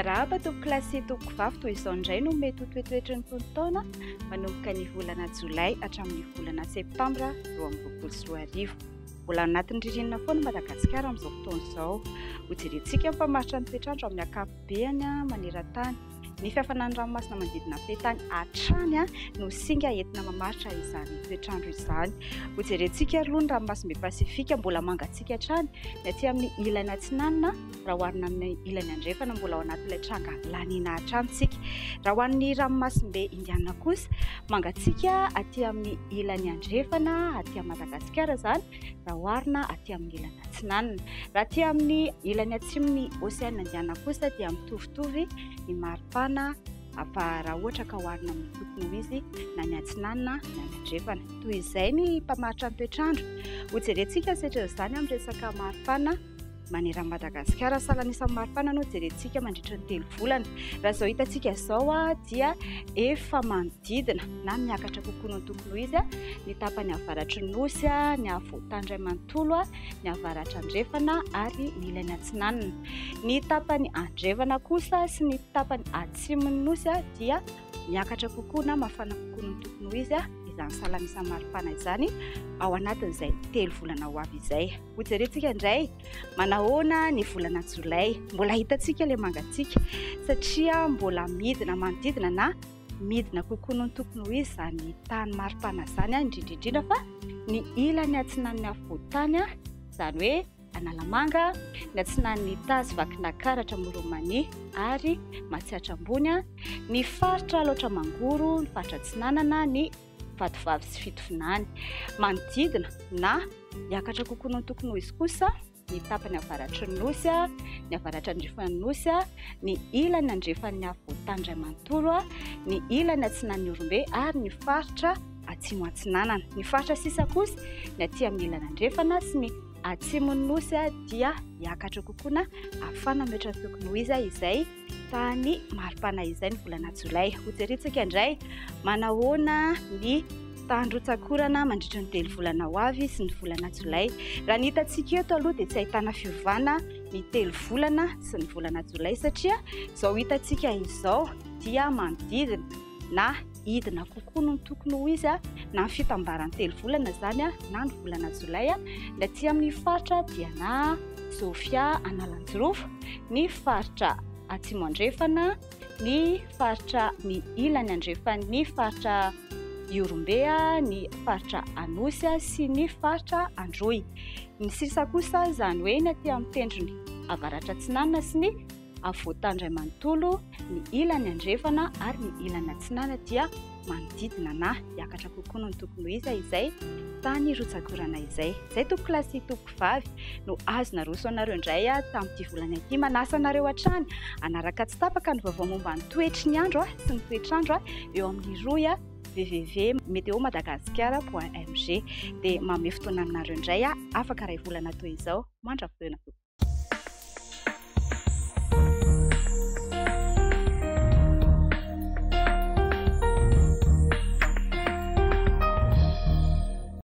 Miarahaba toko kilasy toko vavy toy izao indray no mety ho toetoetry ny taona manomboka ny volana Jolay hatramin'ny volana Septambra 2024. Mbola anatin'ny ririnina foana Madagasikara amin'izao fotoana izao. Ho jerentsika ny famaritra ny toetr'andro amin'ny ankapobeny maneran-tany. Ny fiafanan'ny ranomasina manodidina fehitan'ny hatrany no singa entina mamaritra izany toetr'andro izany. Ho jerentsika aloha ny ranomasimbe Pasifika mbola mangatsiaka hatrany ny aty amin'ny ilany atsinanana raha hoarina amin'ny ilany andrefana mbola ao anatin'ilay tranga lanina hatrany isika. Raha hoan'ny ranomasimbe Indiana kosa mangatsiaka aty amin'ny ilany andrefana aty Madagasikara izany raha hoarina aty amin'ny ilany atsinanana. Raha aty amin'ny ilany atsimon'ny Oseana Indiana kosa dia mitovitovy ny maripana raha ohatra ka hoarina amin'ny tokony ho izy na ny atsinanana na ny andrefana. Toy izay ny mpamaritra ny toetr'andro. Ho jerentsika setra izany amin'ny resaka maripana maneran'i Madagasikara. Salan'isan'ny maripana no jerentsika mandritra ny 3 volana. Raha izao hitantsika izao dia efa manodidina na miakatra kokoa no tokony ho izy ny tapany avaratry ny nosy, ny afovoan-tany iray manontolo, ny avaratry andrefana ary ny ilany atsinanana. Ny tapany andrefana kosa sy ny tapany atsimon'ny nosy dia miakatra kokoa na mafana kokoa no tokony ho izy izany salan'isan'ny maripana izany ao anatin'izay 3 volana ho avy izay. Ho jerentsika indray manahoana ny volana Jolay. Mbola hitantsika ilay mangatsiaka satria mbola midina manodidina na midina kokoa no tokony ho izy izany tany maripana izany indrindrindrindra fa ny ilany atsinan'ny afovoan-tany izany hoe Analamanga, ny atsinan'ny Tasy Vakinankaratra Moromania ary Matsiatra Ambony, ny faritra Alaotra Mangoro, ny faritra Atsinanana, ny Vatovavy sy Fitofinany. Manodidina na miakatra kokoa no tokony ho izy kosa ny tapany avaratry ny nosy, ny avaratry andrefan'ny nosy, ny ilany andrefan'ny afovoan-tany iray manontolo, ny ilany atsinan'ny Orombe ary ny faritra atsimo atsinanana. Ny faritra sisa kosa ny aty amin'ny ilany andrefana sy ny atsimon'ny nosy dia miakatra kokoa na afana metra tokony ho izy izay tany maripana izay ny volana Jolay. Ho jerentsika indray manahoana ny tandrotsakorana mandritra ny 3 volana ho avy sy ny volana Jolay. Raha ny hitantsika eto aloha dia tsy ahitana fiovana ny 3 volana sy ny volana Jolay satria izao hitantsika izao dia manodidina na idina kokoa no tokony ho izy na ny fitambaran'ny 3 volana izany na ny volana Jolay. Ny aty amin'ny faritra dia na Sofia Analanjirofo, ny faritra atsimo andrefana, ny faritra ny ilany andrefana, ny faritra Orombe, ny faritra Anosy sy ny faritra Androy. Ny sisa kosa izany hoe ny aty amin'ny tendrony avaratra atsinanana sy ny afovoan-tany iray manontolo, ny ilany andrefana ary ny ilany atsinanana dia manodidina na miakatra kokoa no tokony ho izy izay tany rotsakorana izay. Izay toko kilasy toko vavy no azona roso anareo indray tamin'ity volana ity. Manasa anareo hatrany anaraka tsy tapaka ny vaovao momba ny toetry ny andro sy ny toetr'andro eo amin'ny roy www.meteomadagascar.mg dia manome fotoana aminareo indray afaka ray volana toy izao mandrafitoana.